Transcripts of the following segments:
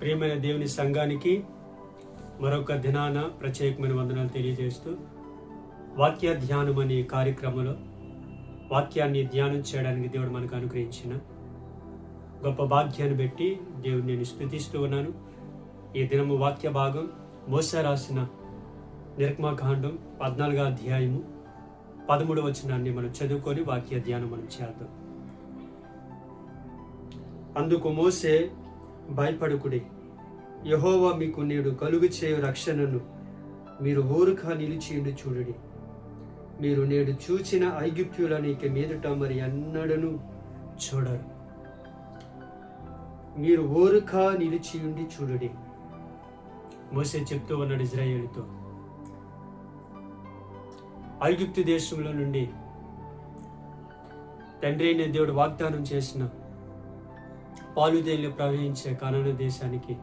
ప్రియమైన దేవుని సంఘానికి మరొక దినాన ప్రత్యేకమైన వందనాలు తెలియజేస్తూ వాక్య ధ్యానం అనే కార్యక్రమంలో వాక్యాన్ని ధ్యానం చేయడానికి దేవుడు మనకు అనుగ్రహించిన గొప్ప భాగ్యాన్ని బట్టి దేవుడిని నేను స్తుతిస్తూ ఉన్నాను. ఈ దినము వాక్య భాగం మోసే రాసిన నిర్గమకాండం 14వ అధ్యాయము 13వ వచనాన్ని మనం చదువుకొని వాక్య ధ్యానం మనం చేద్దాం. అందుకు మోసే, భయపడకుడి, యెహోవా మీకు నేడు కలుగు చేయు రక్షణను మీరు ఊరుక నిలిచియుండి చూడుడి. మీరు నేడు చూచిన ఐగుప్తులను ఇక మీదట మరి ఎన్నడను చూడరు. మీరు ఊరుక నిలిచియుండి చూడుడి. మోసే చెప్తూ ఉన్నాడు ఇజ్రాయేలుతో, ఐగుప్తు దేశంలో నుండి తండ్రి అయిన దేవుడు వాగ్దానం చేసిన పాలుదేళ్ళు ప్రవహించే కనాను దేశానికి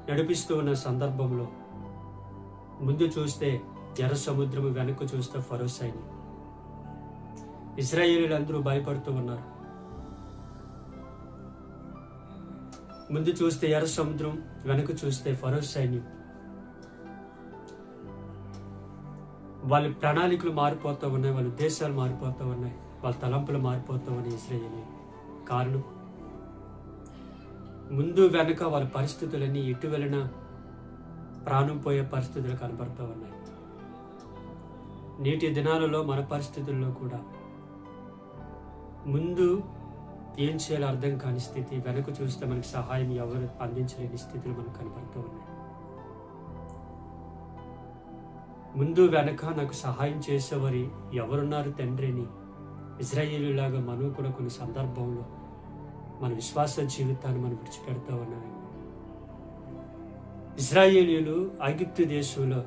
నడిపిస్తూ ఉన్న సందర్భంలో ముందు చూస్తే ఎర్ర సముద్రము, వెనక్కు చూస్తే ఫరో సైన్యం. ఇశ్రాయేలీయులందరూ భయపడుతూ ఉన్నారు. ముందు చూస్తే ఎర్ర సముద్రం, వెనక్కు చూస్తే ఫరో సైన్యం. వాళ్ళ ప్రణాళికలు మారిపోతూ ఉన్నాయి, వాళ్ళ ఉద్దేశాలు మారిపోతూ ఉన్నాయి, వాళ్ళ తలంపులు మారిపోతూ ఉన్నాయి. ఇశ్రాయేలీ కారణం ముందు వెనక వాళ్ళ పరిస్థితులన్నీ ఎటు వెళ్ళినా ప్రాణం పోయే పరిస్థితులు కనబడుతూ ఉన్నాయి. నేటి దినాలలో మన పరిస్థితుల్లో కూడా ముందు ఏం చేయాలో అర్థం కాని స్థితి, వెనక చూస్తే మనకి సహాయం ఎవరు అందించలేని స్థితులు మనకు కనబడుతూ ఉన్నాయి. ముందు వెనక నాకు సహాయం చేసేవారు ఎవరున్నారు తండ్రిని ఇశ్రాయేలులాగా మనం కూడా కొన్ని సందర్భంలో మన విశ్వాస జీవితాన్ని మనం విడిచిపెడతా ఉన్నాము. ఇశ్రాయేలీయులు ఐగుప్తు దేశంలో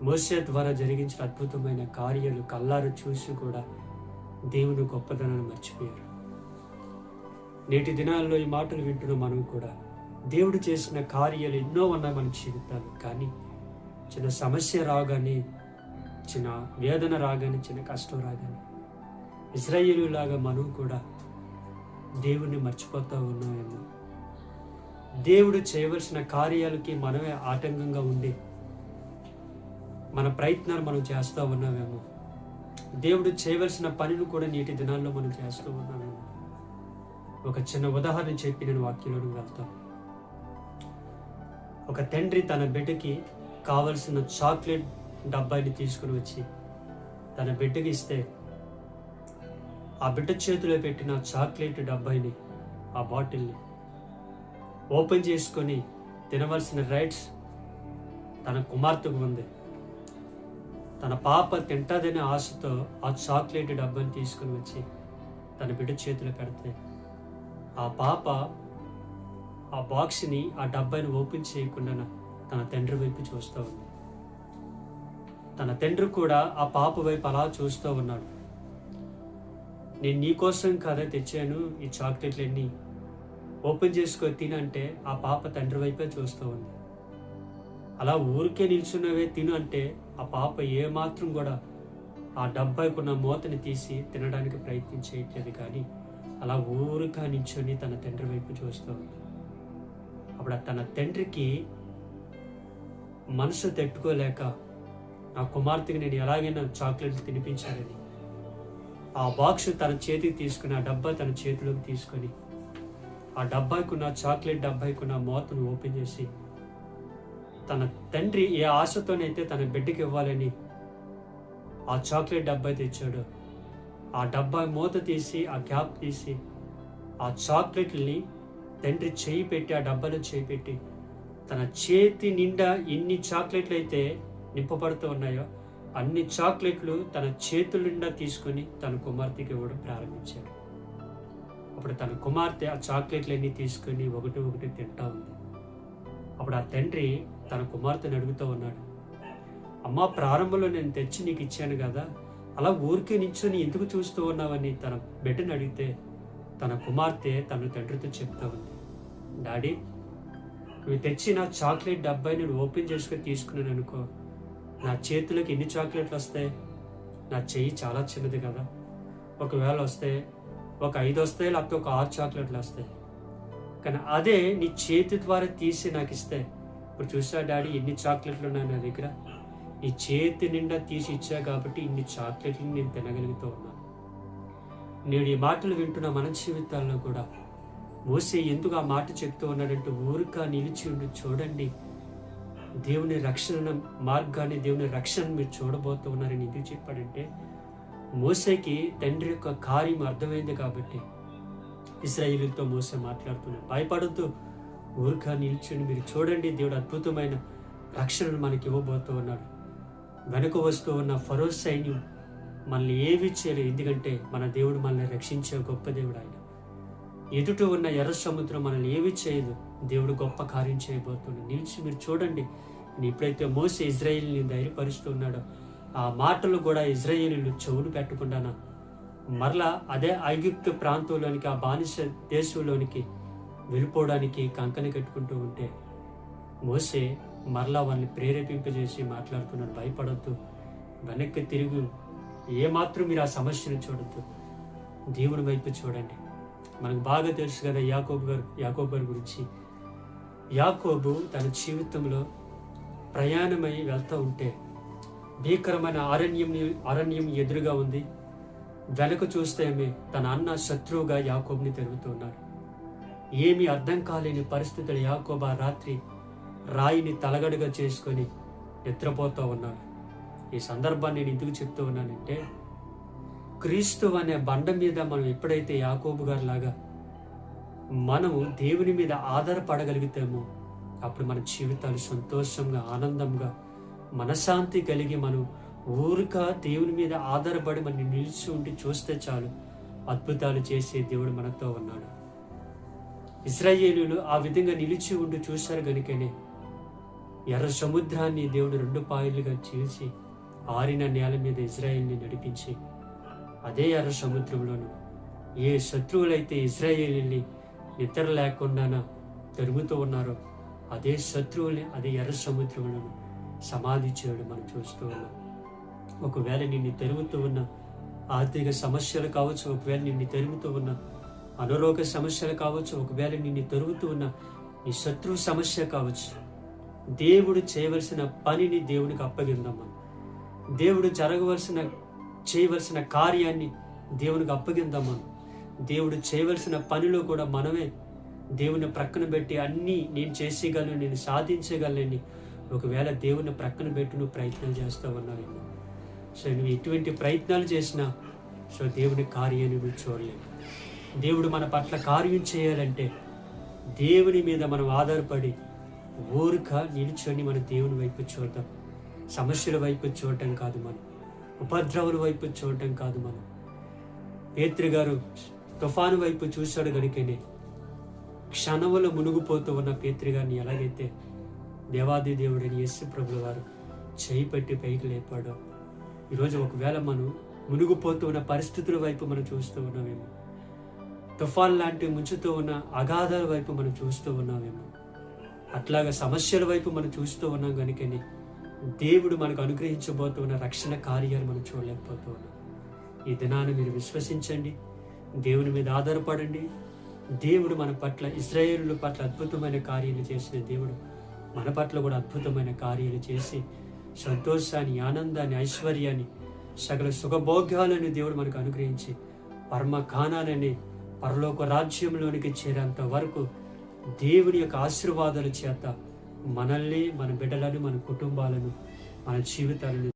మోసే ద్వారా జరిగించిన అద్భుతమైన కార్యాలు కల్లారు చూసి కూడా దేవుని గొప్పతనాన్ని మర్చిపోయారు. నేటి దినాల్లో ఈ మాటలు వింటున్న మనం కూడా దేవుడు చేసిన కార్యాలు ఎన్నో ఉన్నాయి మన జీవితాలు. కానీ చిన్న సమస్య రాగానే, చిన్న వేదన రాగానే, చిన్న కష్టం రాగానే ఇశ్రాయేలులాగా మనం కూడా దేవుణ్ణి మర్చిపోతా ఉన్నామేమో. దేవుడు చేయవలసిన కార్యాలకి మనమే ఆటంకంగా ఉండి మన ప్రయత్నాలు మనం చేస్తూ ఉన్నామేమో. దేవుడు చేయవలసిన పనిని కూడా నేటి దినాల్లో మనం చేస్తూ ఉన్నామేమో. ఒక చిన్న ఉదాహరణ చెప్పి నేను వాక్యంలోకి వెళ్తాను. ఒక తండ్రి తన బిడ్డకి కావలసిన చాక్లెట్ డబ్బాని తీసుకుని వచ్చి తన బిడ్డకి ఇస్తే, ఆ బిడ్డ చేతిలో పెట్టిన చాక్లెట్ డబ్బాయిని, ఆ బాటిల్ని ఓపెన్ చేసుకొని తినవలసిన రైట్స్ తన కుమార్తెకు ఉంది. తన పాప తింటాదనే ఆశతో ఆ చాక్లెట్ డబ్బాని తీసుకుని వచ్చి తన బిడ్డ చేతిలో పెడితే, ఆ పాప ఆ బాక్స్ని, ఆ డబ్బాని ఓపెన్ చేయకుండా తన తండ్రి వైపు చూస్తూ ఉంది. తన తండ్రి కూడా ఆ పాప వైపు అలా చూస్తూ ఉన్నాడు. నేను నీకోసం కదా తెచ్చాను ఈ చాక్లెట్లన్నీ, ఓపెన్ చేసుకొని తినంటే ఆ పాప తండ్రి వైపే చూస్తూ ఉంది. అలా ఊరికే నిల్చున్నవే తిను అంటే ఆ పాప ఏమాత్రం కూడా ఆ డబ్బాకున్న మూతని తీసి తినడానికి ప్రయత్నం చేయట్లేదు. కానీ అలా ఊరికా నిల్చొని తన తండ్రి వైపు చూస్తూ ఉంది. అప్పుడు తన తండ్రికి మనసు తట్టుకోలేక, నా కుమార్తెకి నేను ఎలాగైనా చాక్లెట్లు తినిపించాలని ఆ బాక్స్ తన చేతికి తీసుకుని, ఆ డబ్బా తన చేతిలోకి తీసుకొని, ఆ డబ్బాకున్న చాక్లెట్ డబ్బాకున్న మూతను ఓపెన్ చేసి, తన తండ్రి ఏ ఆశతోనైతే తన బిడ్డకి ఇవ్వాలని ఆ చాక్లెట్ డబ్బా తెచ్చాడో, ఆ డబ్బా మూత తీసి, ఆ క్యాప్ తీసి, ఆ చాక్లెట్లని తండ్రి చేయి పెట్టి, ఆ డబ్బాలో చేయి పెట్టి, తన చేతి నిండా ఎన్ని చాక్లెట్లు అయితే నింపబడుతూ ఉన్నాయో అన్ని చాక్లెట్లు తన చేతుల నిండా తీసుకొని తన కుమార్తెకి ఇవ్వడం ప్రారంభించాడు. అప్పుడు తన కుమార్తె ఆ చాక్లెట్లన్నీ తీసుకొని ఒకటి ఒకటి తింటా ఉంది. అప్పుడు ఆ తండ్రి తన కుమార్తెని అడుగుతూ ఉన్నాడు, అమ్మ, ప్రారంభంలో నేను తెచ్చి నీకు ఇచ్చాను కదా, అలా ఊరికే నించొని ఎందుకు చూస్తూ ఉన్నావని తన బిడ్డని అడిగితే, తన కుమార్తె తన తండ్రితో చెప్తా ఉంది, డాడీ, నువ్వు తెచ్చిన చాక్లెట్ డబ్బాయి నేను ఓపెన్ చేసుకొని తీసుకున్నాను అనుకో, నా చేతిలోకి ఎన్ని చాక్లెట్లు వస్తాయి? నా చెయ్యి చాలా చిన్నది కదా, ఒకవేళ వస్తే ఒక 5 వస్తాయి, లేకపోతే ఒక 6 చాక్లెట్లు వస్తాయి. కానీ అదే నీ చేతి ద్వారా తీసి నాకు ఇస్తే, ఇప్పుడు చూసా డాడీ ఎన్ని చాక్లెట్లు ఉన్నాయి నా దగ్గర, నీ చేతి నిండా తీసి ఇచ్చా కాబట్టి ఇన్ని చాక్లెట్లు నేను తినగలుగుతూ ఉన్నాను. నేడు ఈ మాటలు వింటున్న మన జీవితాల్లో కూడా మోసే ఎందుకు ఆ మాట చెప్తూ ఉన్నాడంటే, ఊరిక నిలిచి ఉండి చూడండి, దేవుని రక్షణ మార్గాన్ని, దేవుని రక్షణ మీరు చూడబోతూ ఉన్నారని ఎందుకు చెప్పాడంటే, మోసేకి తండ్రి యొక్క కార్యం అర్థమైంది కాబట్టి ఇశ్రాయేలుతో మోసే మాట్లాడుతున్నాడు. భయపడద్దు, ఊరిక నిల్చుని మీరు చూడండి, దేవుడు అద్భుతమైన రక్షణను మనకి ఇవ్వబోతూ ఉన్నాడు. వెనుక వస్తూ ఉన్న ఫరో సైన్యం మనల్ని ఏవి చేయలేదు, ఎందుకంటే మన దేవుడు మనల్ని రక్షించే గొప్ప దేవుడు ఆయన. ఎదుట ఉన్న ఎర్ర సముద్రం మనల్ని ఏవి చేయదు, దేవుడు గొప్ప కార్యం చేయబోతున్నాడు. నిలిచి మీరు చూడండి. ఎప్పుడైతే మోసే ఇజ్రాయేలుని ధైర్యపరుస్తున్నాడో, ఆ మాటలు కూడా ఇజ్రాయేలీలు చెవులు పెట్టకుండానా మరలా అదే ఐగుప్తు ప్రాంతంలోనికి, ఆ బానిస దేశంలోనికి వెళ్ళిపోవడానికి కంకణ కట్టుకుంటూ ఉంటే మోసే మరలా వాళ్ళని ప్రేరేపింపజేసి మాట్లాడుతున్నాడు, భయపడద్దు, వెనక్కి తిరిగి ఏమాత్రం మీరు ఆ సమస్యను చూడద్దు, దేవుని వైపు చూడండి. మనకు బాగా తెలుసు కదా యాకోబు గారి గురించి. యాకోబు తన జీవితంలో ప్రయాణమై వెళ్తూ ఉంటే భీకరమైన అరణ్యం ఎదురుగా ఉంది. వెనక చూస్తే తన అన్న శత్రువుగా యాకోబుని తిరుగుతున్నాడు. ఏమీ అర్థం కాలేని పరిస్థితులు యాకోబు ఆ రాత్రి రాయిని తలగడగా చేసుకొని నిద్రపోతూ ఉన్నాడు. ఈ సందర్భాన్ని నేను ఎందుకు చెప్తూ ఉన్నానంటే, క్రీస్తు అనే బండ మీద మనం ఎప్పుడైతే యాకోబు గారి లాగా మనము దేవుని మీద ఆధారపడగలుగుతామో, అప్పుడు మన జీవితాలు సంతోషంగా, ఆనందంగా, మనశ్శాంతి కలిగి మనం ఊరిక దేవుని మీద ఆధారపడి మనం నిలిచి ఉండి చూస్తే చాలు, అద్భుతాలు చేసే దేవుడు మనతో ఉన్నాడు. ఇశ్రాయేలీయులు ఆ విధంగా నిలిచి ఉండి చూశారు గనుకనే ఎర్ర సముద్రాన్ని దేవుడు 2 పాయలుగా చీల్చి ఆరిన నేల మీద ఇజ్రాయేల్ని నడిపించి, అదే ఎర్ర సముద్రంలోను ఏ శత్రువులైతే ఇజ్రాయేలీని నిద్ర లేకుండా తరుగుతూ ఉన్నారో, అదే శత్రువుల్ని అదే ఎర్ర సముద్రంలోను సమాధి చేయడం మనం చూస్తూ ఉన్నాం. ఒకవేళ నిన్ను తెరుగుతూ ఉన్న ఆర్థిక సమస్యలు కావచ్చు, ఒకవేళ నిన్ను తెరుగుతూ ఉన్న అనారోగ్య సమస్యలు కావచ్చు, ఒకవేళ నిన్ను తెరుగుతూ ఉన్న నీ శత్రువు సమస్య కావచ్చు, దేవుడు చేయవలసిన పనిని దేవునికి అప్పగిద్దాం. మనం దేవుడు చేయవలసిన కార్యాన్ని దేవునికి అప్పగిద్దాం. మనం దేవుడు చేయవలసిన పనిలో కూడా మనమే దేవుని ప్రక్కన పెట్టి అన్నీ నేను చేసేయగలను, నేను సాధించగలని ఒకవేళ దేవుని ప్రక్కన పెట్టి నువ్వు ప్రయత్నం చేస్తూ ఉన్నావేమో. సో నువ్వు ఎటువంటి ప్రయత్నాలు చేసినా సో దేవుని కార్యాన్ని నువ్వు చూడలేవు. దేవుడు మన పట్ల కార్యం చేయాలంటే దేవుని మీద మనం ఆధారపడి ఊరిక నిల్చొని మన దేవుని వైపు చూడటం, సమస్యల వైపు చూడటం కాదు, మనం ఉపద్రవుల వైపు చూడటం కాదు. మనం పేతురు గారు తుఫాను వైపు చూశాడు గనుకనే క్షణములు మునిగిపోతూ ఉన్న పేతురు గారిని ఎలాగైతే దేవాది దేవుడని యేసు ప్రభుల వారు చేయి పెట్టి పైకి లేపాడో, ఈరోజు ఒకవేళ మనం మునిగిపోతూ ఉన్న పరిస్థితుల వైపు మనం చూస్తూ ఉన్నామేమో, తుఫాన్ లాంటి ముంచుతూ ఉన్న అగాధాల వైపు మనం చూస్తూ ఉన్నామేమో, అట్లాగా సమస్యల వైపు మనం చూస్తూ ఉన్నాం కనుకని దేవుడు మనకు అనుగ్రహించబోతున్న రక్షణ కార్యాలు మనం చూడలేకపోతూ ఉన్నాం. ఈ దినాన్ని మీరు విశ్వసించండి, దేవుని మీద ఆధారపడండి. దేవుడు మన పట్ల, ఇశ్రాయేలుల పట్ల అద్భుతమైన కార్యాలు చేసిన దేవుడు మన పట్ల కూడా అద్భుతమైన కార్యాలు చేసి సంతోషాన్ని, ఆనందాన్ని, ఐశ్వర్యాన్ని, సకల సుఖభోగ్యాలను దేవుడు మనకు అనుగ్రహించి పరమకాణాలని పరలోక రాజ్యంలోనికి చేరేంత వరకు దేవుని యొక్క ఆశీర్వాదాల చేత మనల్ని, మన బిడ్డలను, మన కుటుంబాలను, మన జీవితాలను